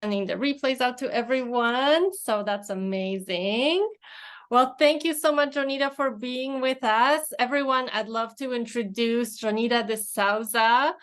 sending the replays out to everyone. So that's amazing. Well, thank you so much, Jonita, for being with us. Everyone, I'd love to introduce Jonita D'souza.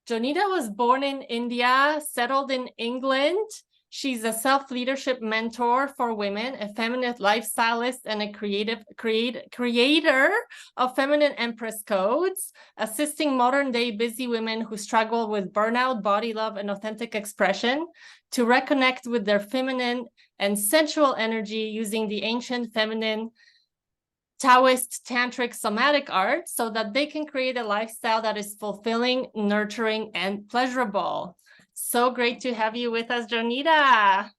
Jonita was born in India, settled in England. She's a self-leadership mentor for women, a feminine lifestylist, and a creator of feminine empress codes, assisting modern-day busy women who struggle with burnout, body love, and authentic expression to reconnect with their feminine and sensual energy using the ancient feminine Taoist, Tantric, somatic art so that they can create a lifestyle that is fulfilling, nurturing, and pleasurable. So great to have you with us, Jonita.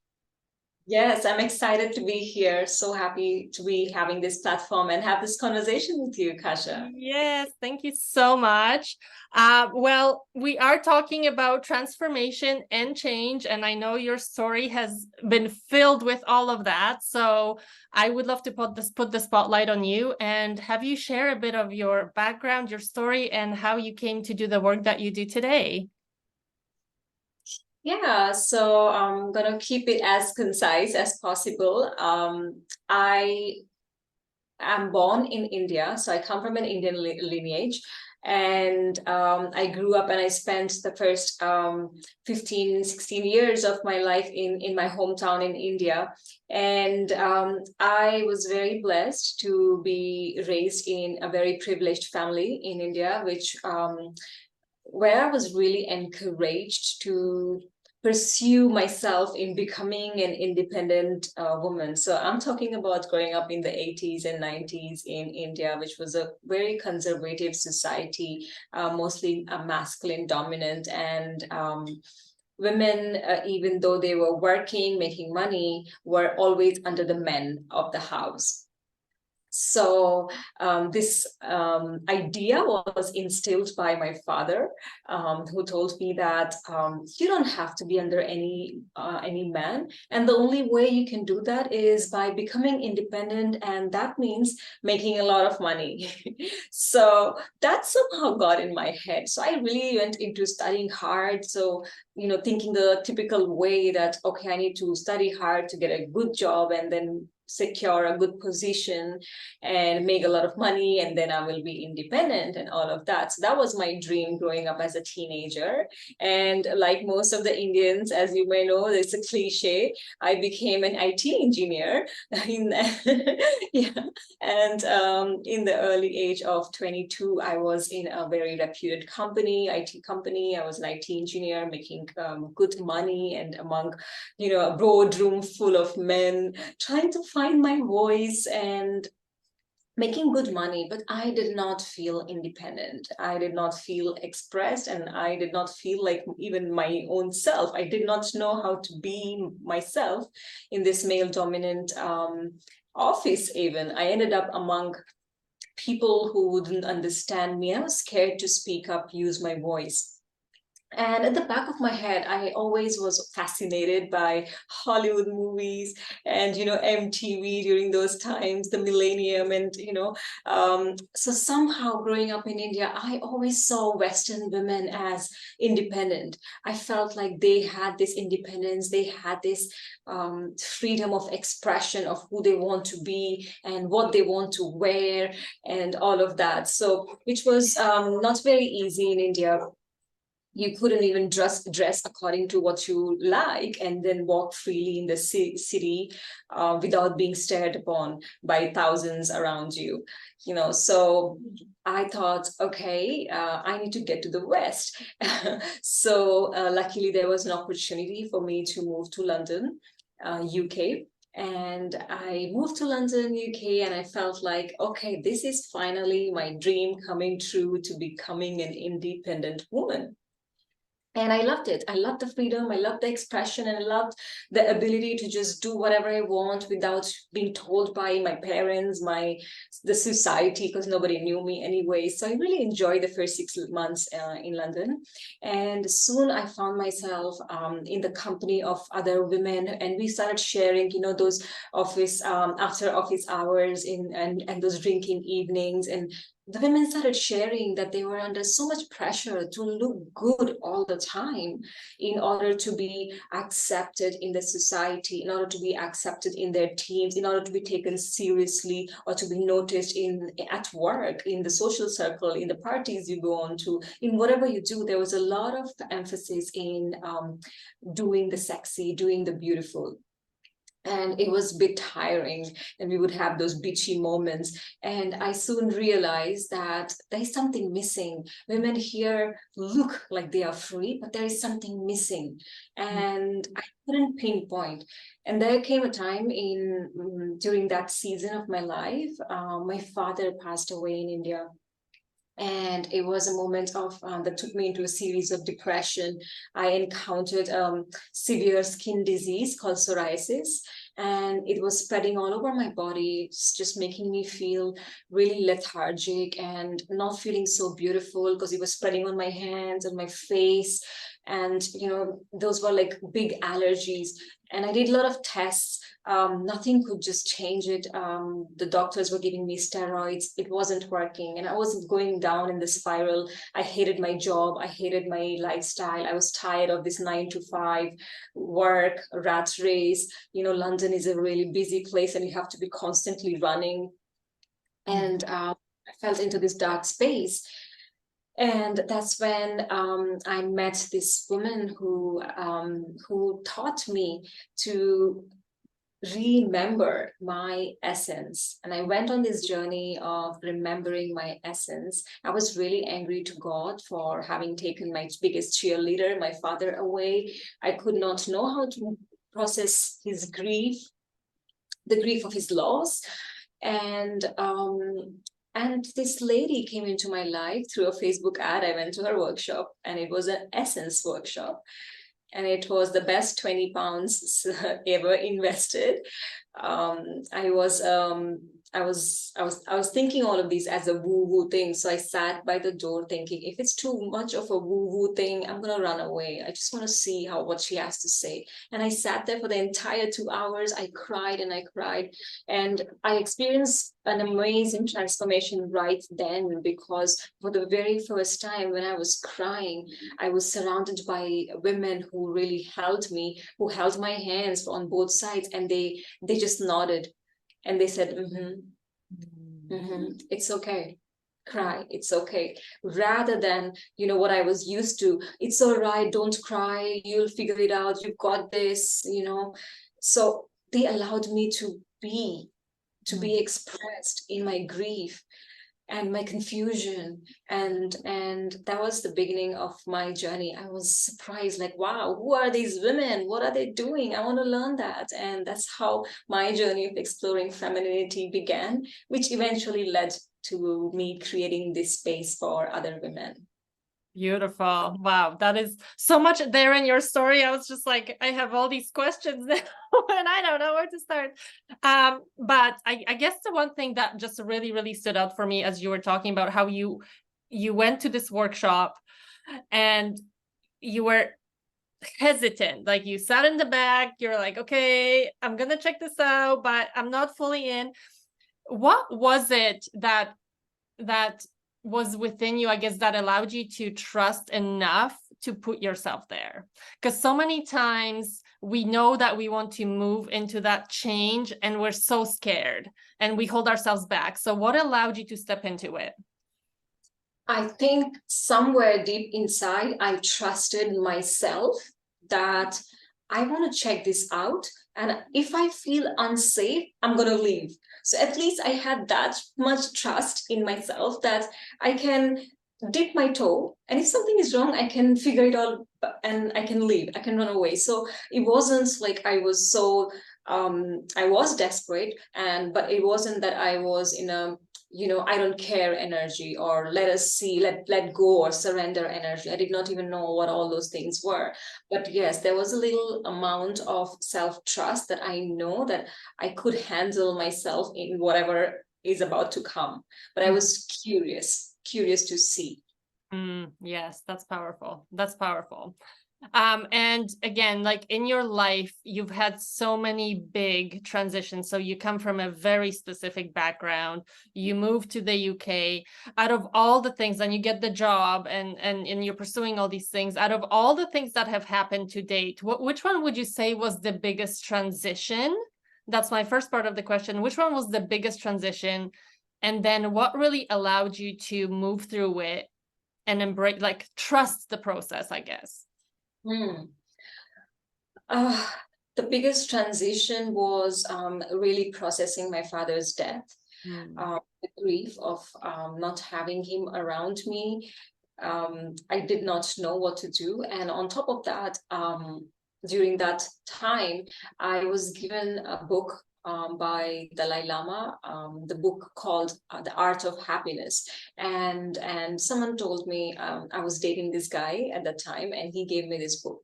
Yes, I'm excited to be here. So happy to be having this platform and have this conversation with you, Kasia. Yes, thank you so much. Well, we are talking about transformation and change, and I know your story has been filled with all of that. So I would love to put the spotlight on you and have you share a bit of your background, your story, and how you came to do the work that you do today. Yeah, so I'm gonna keep it as concise as possible. I am born in India, so I come from an Indian lineage. And I grew up and I spent the first 15, 16 years of my life in my hometown in India. And I was very blessed to be raised in a very privileged family in India, which where I was really encouraged to pursue myself in becoming an independent woman. So I'm talking about growing up in the 80s and 90s in India, which was a very conservative society, mostly masculine dominant, and women, even though they were working, making money, were always under the men of the house. So this idea was instilled by my father, who told me that you don't have to be under any man, and the only way you can do that is by becoming independent, and that means making a lot of money. So that somehow got in my head. So I really went into studying hard. So thinking the typical way that, okay, I need to study hard to get a good job and then secure a good position and make a lot of money, and then I will be independent and all of that. So that was my dream growing up as a teenager. And like most of the Indians, as you may know, it's a cliche, I became an IT engineer in yeah. And in the early age of 22, I was in a very reputed company, IT company. I was an IT engineer making good money, and among a boardroom full of men, trying to find my voice and making good money. But I did not feel independent. I did not feel expressed, and I did not feel like even my own self. I did not know how to be myself in this male dominant office. Even I ended up among people who wouldn't understand me. I was scared to speak up, use my voice. And at the back of my head, I always was fascinated by Hollywood movies and, MTV during those times, the millennium. And, so somehow growing up in India, I always saw Western women as independent. I felt like they had this independence, they had this freedom of expression of who they want to be and what they want to wear and all of that. So, which was not very easy in India. You couldn't even dress according to what you like and then walk freely in the city without being stared upon by thousands around you. So I thought, okay, I need to get to the West. So luckily there was an opportunity for me to move to London, UK. And I moved to London, UK, and I felt like, okay, this is finally my dream coming true, to becoming an independent woman. And I loved it. I loved the freedom. I loved the expression, and I loved the ability to just do whatever I want without being told by my parents, the society, because nobody knew me anyway. So I really enjoyed the first 6 months in London. And soon I found myself in the company of other women, and we started sharing, those office after office hours and those drinking evenings, and the women started sharing that they were under so much pressure to look good all the time in order to be accepted in the society, in order to be accepted in their teams, in order to be taken seriously, or to be noticed at work, in the social circle, in the parties you go on to, in whatever you do. There was a lot of emphasis in doing the sexy, doing the beautiful. And it was a bit tiring, and we would have those bitchy moments. And I soon realized that there's something missing. Women here look like they are free, but there is something missing, and I couldn't pinpoint. And there came a time during that season of my life, my father passed away in India. And it was a moment of that took me into a series of depression. I encountered severe skin disease called psoriasis, and it was spreading all over my body, just making me feel really lethargic and not feeling so beautiful, because it was spreading on my hands and my face. And those were like big allergies. And I did a lot of tests. Nothing could just change it. The doctors were giving me steroids. It wasn't working, and I was going down in the spiral. I hated my job. I hated my lifestyle. I was tired of this 9 to 5 work, rat race. London is a really busy place, and you have to be constantly running. And I fell into this dark space. And that's when I met this woman who taught me to remember my essence. And I went on this journey of remembering my essence. I was really angry to God for having taken my biggest cheerleader, my father, away. I could not know how to process his grief, the grief of his loss. And this lady came into my life through a Facebook ad. I went to her workshop, and it was an essence workshop. And it was the best 20 pounds ever invested. I was thinking all of these as a woo-woo thing. So I sat by the door thinking, if it's too much of a woo-woo thing, I'm gonna run away. I just want to see what she has to say. And I sat there for the entire 2 hours. I cried and I cried, and I experienced an amazing transformation right then, because for the very first time when I was crying, I was surrounded by women who really held me, who held my hands on both sides, and they just nodded, and they said, it's okay, cry, it's okay, rather than what I was used to, it's all right, don't cry, you'll figure it out, you've got this. So they allowed me to be expressed in my grief and my confusion, and that was the beginning of my journey. I was surprised, like, wow, who are these women, what are they doing? I want to learn that. And that's how my journey of exploring femininity began, which eventually led to me creating this space for other women. Beautiful. Wow. That is so much there in your story. I was just like, I have all these questions now and I don't know where to start. But I guess the one thing that just really, really stood out for me as you were talking about how you went to this workshop and you were hesitant, like you sat in the back, you're like, okay, I'm going to check this out, but I'm not fully in. What was it that was within you, I guess, that allowed you to trust enough to put yourself there? Because so many times we know that we want to move into that change and we're so scared and we hold ourselves back. So what allowed you to step into it? I think somewhere deep inside, I trusted myself that I want to check this out. And if I feel unsafe, I'm going to leave. So at least I had that much trust in myself that I can dip my toe. And if something is wrong, I can figure it out and I can leave. I can run away. So it wasn't like I was I was desperate, but it wasn't that I was in a I don't care energy, or let go or surrender energy. I did not even know what all those things were. But yes, there was a little amount of self-trust that I know that I could handle myself in whatever is about to come. But I was curious to see. Yes, that's powerful. That's powerful. And again, like in your life, you've had so many big transitions. So you come from a very specific background, you move to the UK. Out of all the things, and you get the job, and you're pursuing all these things. Out of all the things that have happened to date, which one would you say was the biggest transition? That's my first part of the question. Which one was the biggest transition? And then what really allowed you to move through it and embrace, like, trust the process, I guess? Hmm. Uh, the biggest transition was really processing my father's death, the grief of not having him around me. I did not know what to do. And on top of that, during that time, I was given a book by Dalai Lama, the book called The Art of Happiness. And someone told me, I was dating this guy at that time, and he gave me this book.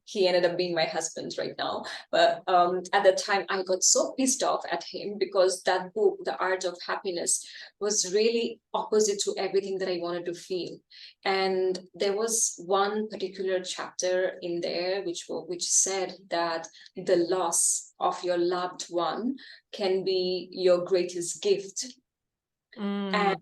He ended up being my husband right now, but at the time I got so pissed off at him because that book, The Art of Happiness, was really opposite to everything that I wanted to feel. And there was one particular chapter in there which said that the loss of your loved one can be your greatest gift. and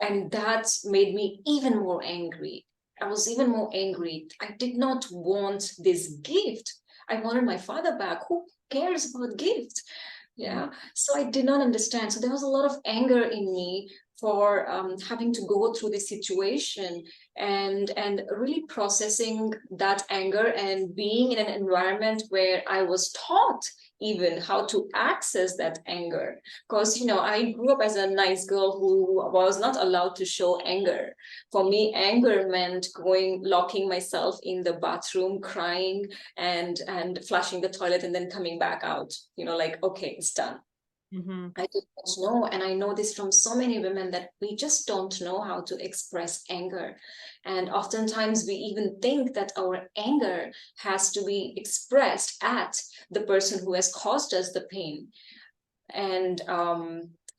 and that made me even more angry. I was even more angry. I did not want this gift. I wanted my father back. Who cares about gift? Yeah. So I did not understand. So there was a lot of anger in me for having to go through this situation, and really processing that anger and being in an environment where I was taught even how to access that anger. Because, I grew up as a nice girl who was not allowed to show anger. For me, anger meant locking myself in the bathroom, crying, and flushing the toilet, and then coming back out, like, okay, it's done. I did not know, and I know this from so many women, that we just don't know how to express anger. And oftentimes we even think that our anger has to be expressed at the person who has caused us the pain.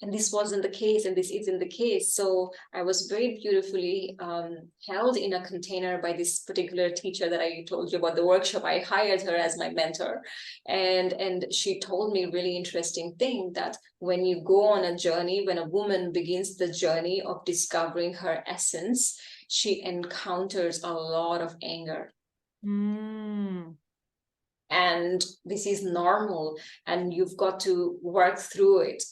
And this wasn't the case, and this isn't the case. So I was very beautifully held in a container by this particular teacher that I told you about the workshop. I hired her as my mentor, and she told me a really interesting thing, that when you go on a journey, when a woman begins the journey of discovering her essence, she encounters a lot of anger. And this is normal, and you've got to work through it.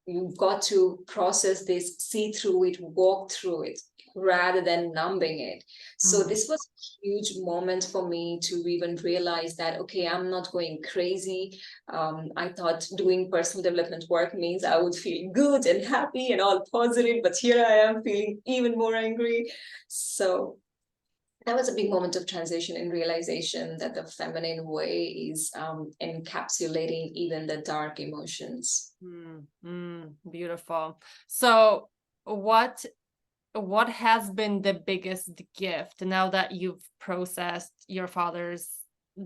You've got to process this, see through it, walk through it, rather than numbing it. So this was a huge moment for me to even realize that, okay, I'm not going crazy. I thought doing personal development work means I would feel good and happy and all positive, but here I am feeling even more angry. So that was a big moment of transition and realization that the feminine way is encapsulating even the dark emotions. Beautiful. So what has been the biggest gift now that you've processed your father's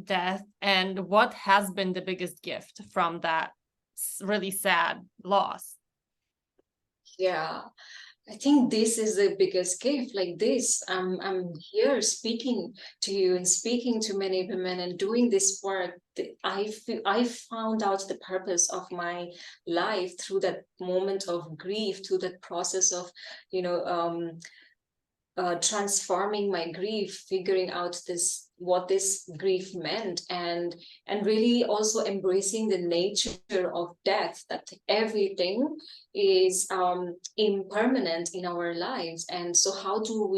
death, and what has been the biggest gift from that really sad loss? Yeah, I think this is the biggest gift. Like this, I'm here speaking to you and speaking to many women and doing this work. I found out the purpose of my life through that moment of grief, through that process of, transforming my grief, figuring out what this grief meant, and really also embracing the nature of death, that everything is impermanent in our lives. And so how do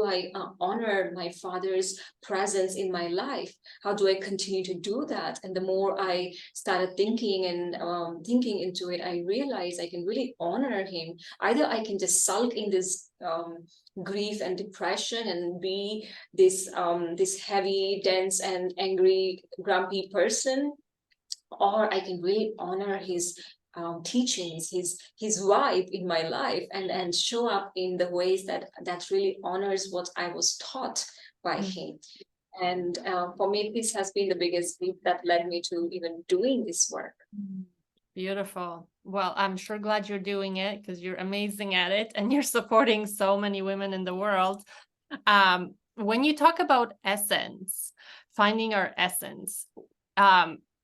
I honor my father's presence in my life? How do I continue to do that? And the more I started thinking and thinking into it, I realized I can really honor him. Either I can just sulk in this grief and depression and be this heavy, dense, and angry, grumpy person, or I can really honor his teachings, his vibe in my life, and show up in the ways that really honors what I was taught by him. And for me, this has been the biggest gift that led me to even doing this work. Beautiful. Well, I'm sure glad you're doing it, because you're amazing at it and you're supporting so many women in the world. When you talk about essence, finding our essence,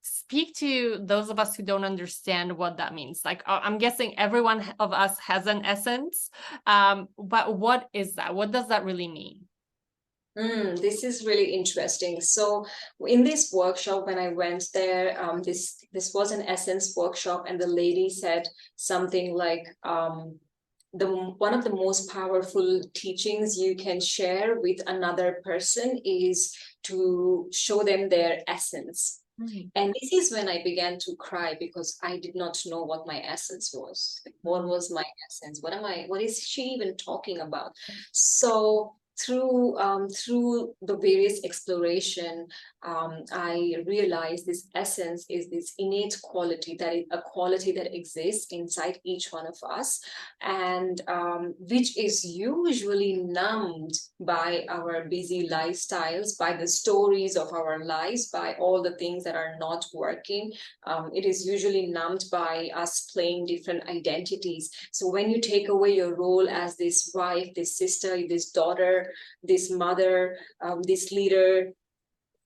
speak to those of us who don't understand what that means. Like, I'm guessing everyone of us has an essence, but what is that? What does that really mean? This is really interesting. So in this workshop, when I went there, this was an essence workshop, and the lady said something like, one of the most powerful teachings you can share with another person is to show them their essence. And this is when I began to cry, because I did not know what my essence was. Like, what was my essence? What is she even talking about? So through the various exploration, I realized this essence is this innate quality, that is a quality that exists inside each one of us, and which is usually numbed by our busy lifestyles, by the stories of our lives, by all the things that are not working. It is usually numbed by us playing different identities. So when you take away your role as this wife, this sister, this daughter, this mother, this leader,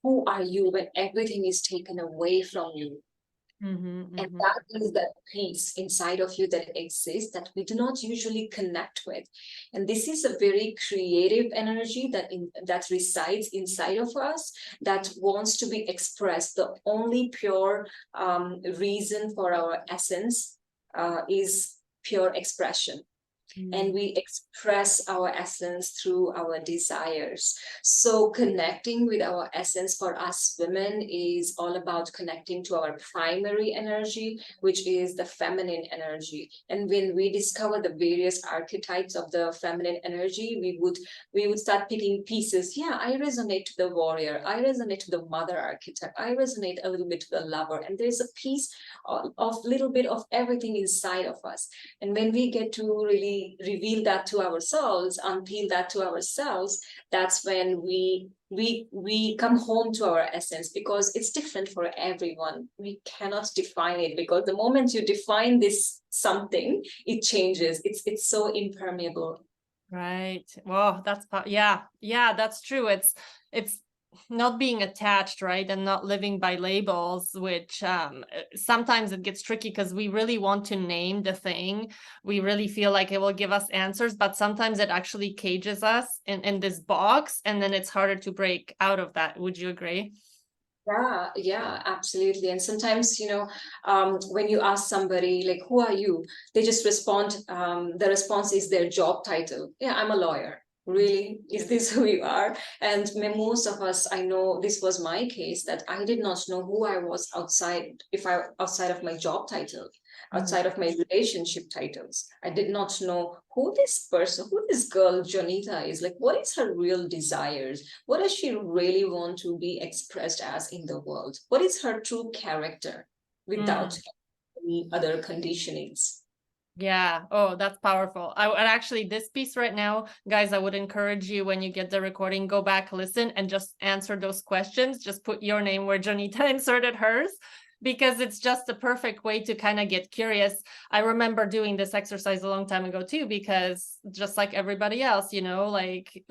who are you when everything is taken away from you? And that is that peace inside of you that exists, that we do not usually connect with. And this is a very creative energy that resides inside of us, that wants to be expressed. The only pure reason for our essence is pure expression. And we express our essence through our desires. So connecting with our essence for us women is all about connecting to our primary energy, which is the feminine energy. And when we discover the various archetypes of the feminine energy, we would start picking pieces. Yeah, I resonate to the warrior, I resonate to the mother archetype, I resonate a little bit to the lover, and there's a piece of little bit of everything inside of us. And when we get to really reveal that to ourselves, unpeel that to ourselves, that's when we come home to our essence, because it's different for everyone. We cannot define it, because the moment you define this something, it changes. It's so impermeable. Right. Well, yeah, that's true. It's not being attached, right? And not living by labels, which sometimes it gets tricky because we really want to name the thing. We really feel like it will give us answers, but sometimes it actually cages us in this box, and then it's harder to break out of that. Would you agree? Yeah, absolutely. And sometimes, when you ask somebody, like, who are you? They just respond, the response is their job title. Yeah, I'm a lawyer. Really? Is this who you are? And most of us, I know this was my case, that I did not know who I was outside of my job title, outside of my relationship titles. I did not know who this person, who this girl Jonita is. Like, what is her real desires? What does she really want to be expressed as in the world? What is her true character without any other conditionings? Yeah. Oh, that's powerful. And actually, this piece right now, guys, I would encourage you, when you get the recording, go back, listen, and just answer those questions. Just put your name where Jonita inserted hers, because it's just the perfect way to kind of get curious. I remember doing this exercise a long time ago too, because just like everybody else, like,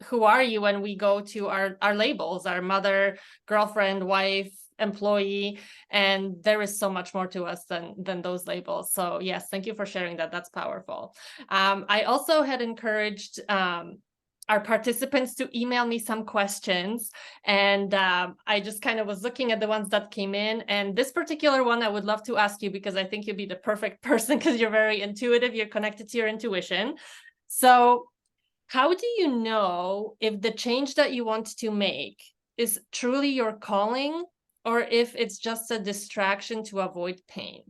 who are you when we go to our labels, our mother, girlfriend, wife, employee, and there is so much more to us than those labels. So yes, thank you for sharing that. That's powerful. I also had encouraged our participants to email me some questions, and I just kind of was looking at the ones that came in, and this particular one I would love to ask you, because I think you'd be the perfect person, because you're very intuitive, you're connected to your intuition. So how do you know if the change that you want to make is truly your calling, or if it's just a distraction to avoid pain?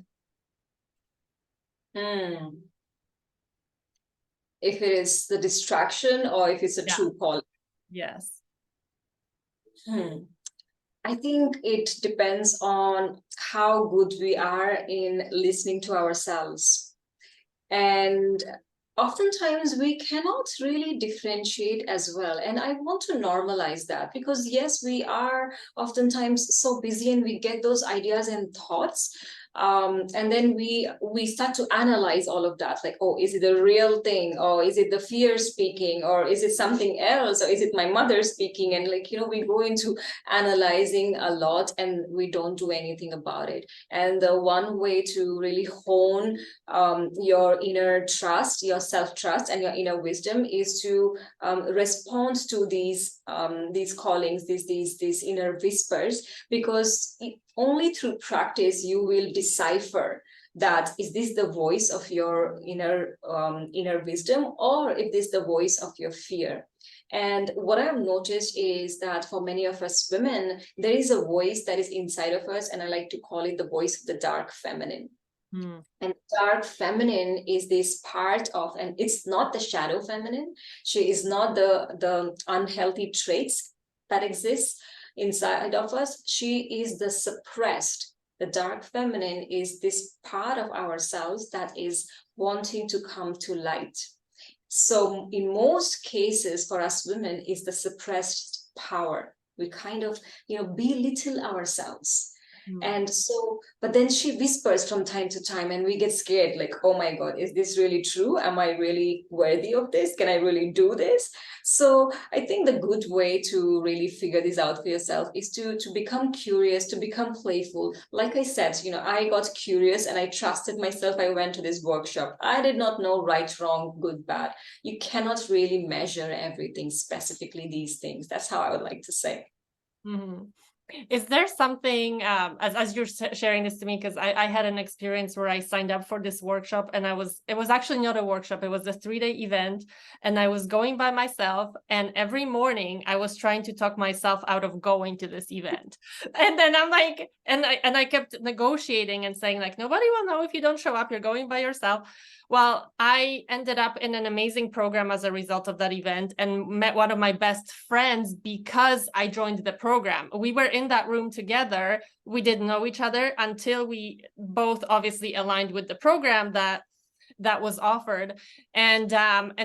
If it is the distraction, or if it's a true calling. Yes. I think it depends on how good we are in listening to ourselves. And oftentimes we cannot really differentiate as well. And I want to normalize that, because yes, we are oftentimes so busy and we get those ideas and thoughts, And then we start to analyze all of that, like, oh, is it a real thing, or is it the fear speaking, or is it something else, or is it my mother speaking? And like, we go into analyzing a lot, and we don't do anything about it. And the one way to really hone your inner trust, your self-trust, and your inner wisdom is to respond to these callings, these inner whispers, because only through practice you will decipher that is this the voice of your inner wisdom, or if this is the voice of your fear. And what I've noticed is that for many of us women, there is a voice that is inside of us, and I like to call it the voice of the dark feminine. And dark feminine is this part of, and it's not the shadow feminine. She is not the unhealthy traits that exist inside of us. She is the suppressed. The dark feminine is this part of ourselves that is wanting to come to light. So in most cases for us women is the suppressed power. We kind of, belittle ourselves. And so, but then she whispers from time to time, and we get scared, like, oh my God, is this really true? Am I really worthy of this? Can I really do this? So I think the good way to really figure this out for yourself is to become curious, to become playful. Like I said, I got curious and I trusted myself. I went to this workshop. I did not know right, wrong, good, bad. You cannot really measure everything, specifically these things. That's how I would like to say. Is there something, as you're sharing this to me, because I had an experience where I signed up for this workshop, and it was actually not a workshop, it was a 3-day event, and I was going by myself, and every morning I was trying to talk myself out of going to this event. And then I'm like, and I kept negotiating and saying, like, nobody will know if you don't show up, you're going by yourself. Well, I ended up in an amazing program as a result of that event, and met one of my best friends because I joined the program. We were in that room together. We didn't know each other until we both obviously aligned with the program that was offered. And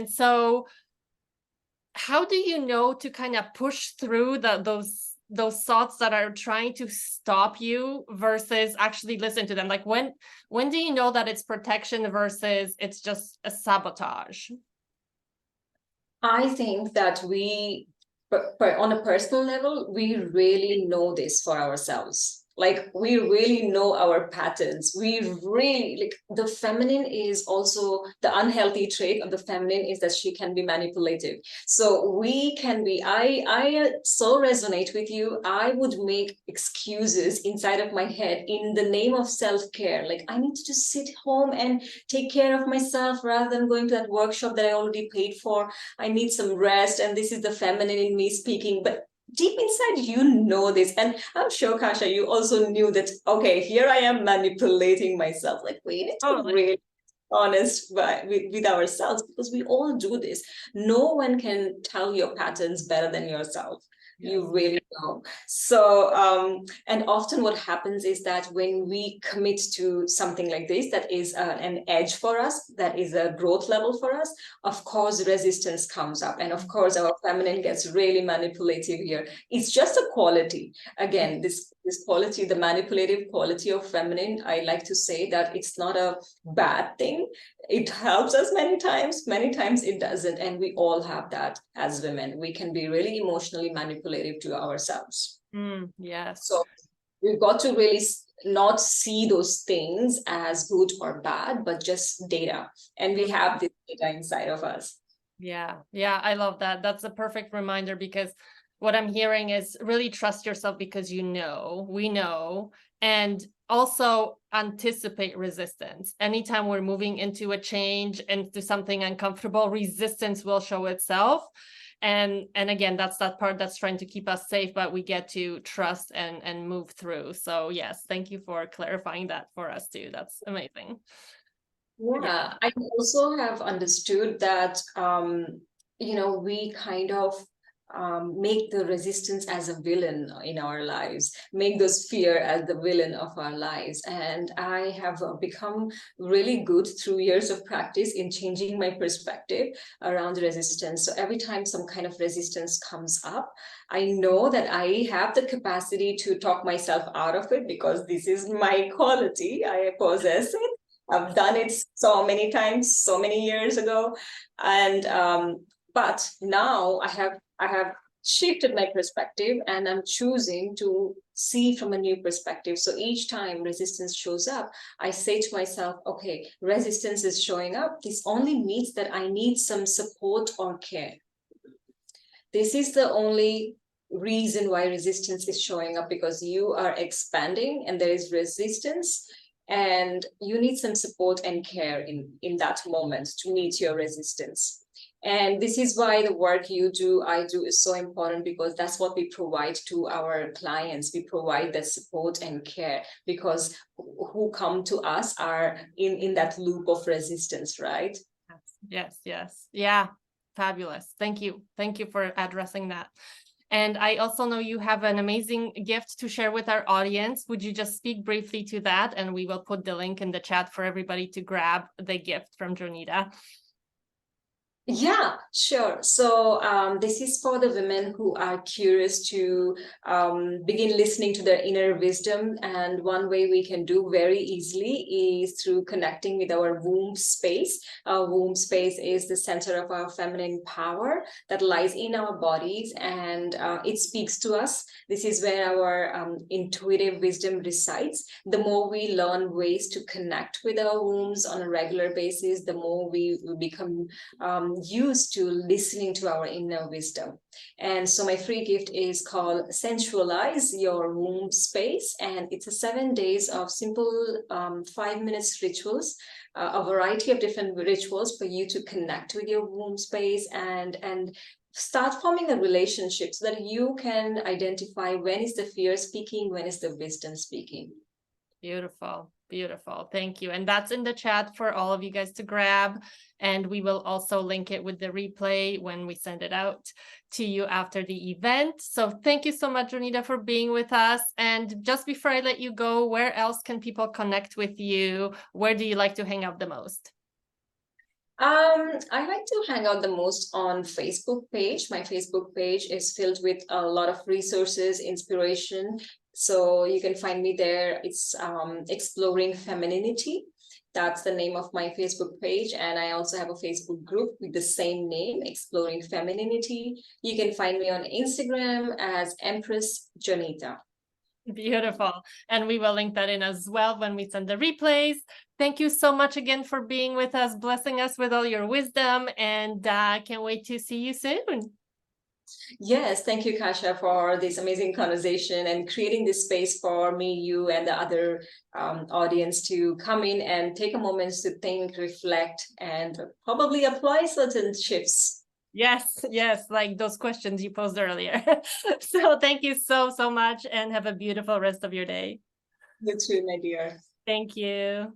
so how do you know to kind of push through those thoughts that are trying to stop you versus actually listen to them? Like, when do you know that it's protection versus it's just a sabotage? I think that on a personal level, we really know this for ourselves. Like, we really know our patterns. We really, like, the feminine is also, the unhealthy trait of the feminine is that she can be manipulative. So we can be, I so resonate with you. I would make excuses inside of my head in the name of self-care. Like, I need to just sit home and take care of myself rather than going to that workshop that I already paid for. I need some rest, and this is the feminine in me speaking. But deep inside, you know this. And I'm sure, Kasia, you also knew that, okay, here I am manipulating myself. Like, we need to be really honest with ourselves, because we all do this. No one can tell your patterns better than yourself. You really know. So, and often what happens is that when we commit to something like this, that is an edge for us, that is a growth level for us, of course, resistance comes up. And of course, our feminine gets really manipulative here. It's just a quality. Again, this quality, the manipulative quality of feminine, I like to say that it's not a bad thing. It helps us many times it doesn't. And we all have that as women. We can be really emotionally manipulative to ourselves. Yes. So we've got to really not see those things as good or bad, but just data. And we have this data inside of us. Yeah, I love that. That's a perfect reminder, because what I'm hearing is really trust yourself, because we know, and also anticipate resistance. Anytime we're moving into a change, into something uncomfortable, resistance will show itself. And again, that's that part that's trying to keep us safe, but we get to trust and move through. So yes, thank you for clarifying that for us too. That's amazing. Yeah, I also have understood that, we kind of make the resistance as a villain in our lives, make those fear as the villain of our lives. And I have become really good through years of practice in changing my perspective around resistance. So every time some kind of resistance comes up, I know that I have the capacity to talk myself out of it, because this is my quality. I possess it. I've done it so many times, so many years ago. And but now I have shifted my perspective, and I'm choosing to see from a new perspective. So each time resistance shows up, I say to myself, okay, resistance is showing up. This only means that I need some support or care. This is the only reason why resistance is showing up, because you are expanding and there is resistance, and you need some support and care in that moment to meet your resistance. And this is why the work I do is so important, because that's what we provide to our clients. We provide that support and care, because who come to us are in that loop of resistance, right? Yes. Yeah, fabulous. Thank you for addressing that. And I also know you have an amazing gift to share with our audience. Would you just speak briefly to that, and we will put the link in the chat for everybody to grab the gift from Jonita. Yeah, sure. So this is for the women who are curious to begin listening to their inner wisdom. And one way we can do very easily is through connecting with our womb space. Our womb space is the center of our feminine power that lies in our bodies, and it speaks to us. This is where our intuitive wisdom resides. The more we learn ways to connect with our wombs on a regular basis, the more we become used to listening to our inner wisdom. And so my free gift is called Sensualize Your Womb Space, and it's a 7 days of simple 5 minutes rituals, a variety of different rituals for you to connect with your womb space and start forming a relationship, so that you can identify when is the fear speaking, when is the wisdom speaking. Beautiful. Thank you. And that's in the chat for all of you guys to grab. And we will also link it with the replay when we send it out to you after the event. So thank you so much, Jonita, for being with us. And just before I let you go, where else can people connect with you? Where do you like to hang out the most? I like to hang out the most on Facebook page. My Facebook page is filled with a lot of resources, inspiration. So you can find me there. It's Exploring Femininity. That's the name of my Facebook page. And I also have a Facebook group with the same name, Exploring Femininity. You can find me on Instagram as Empress Jonita. Beautiful. And we will link that in as well when we send the replays. Thank you so much again for being with us, blessing us with all your wisdom, and can't wait to see you soon. Yes, thank you, Kasia, for this amazing conversation and creating this space for me, you, and the other audience to come in and take a moment to think, reflect, and probably apply certain shifts. Yes, like those questions you posed earlier. So thank you so much, and have a beautiful rest of your day. You too, my dear. Thank you.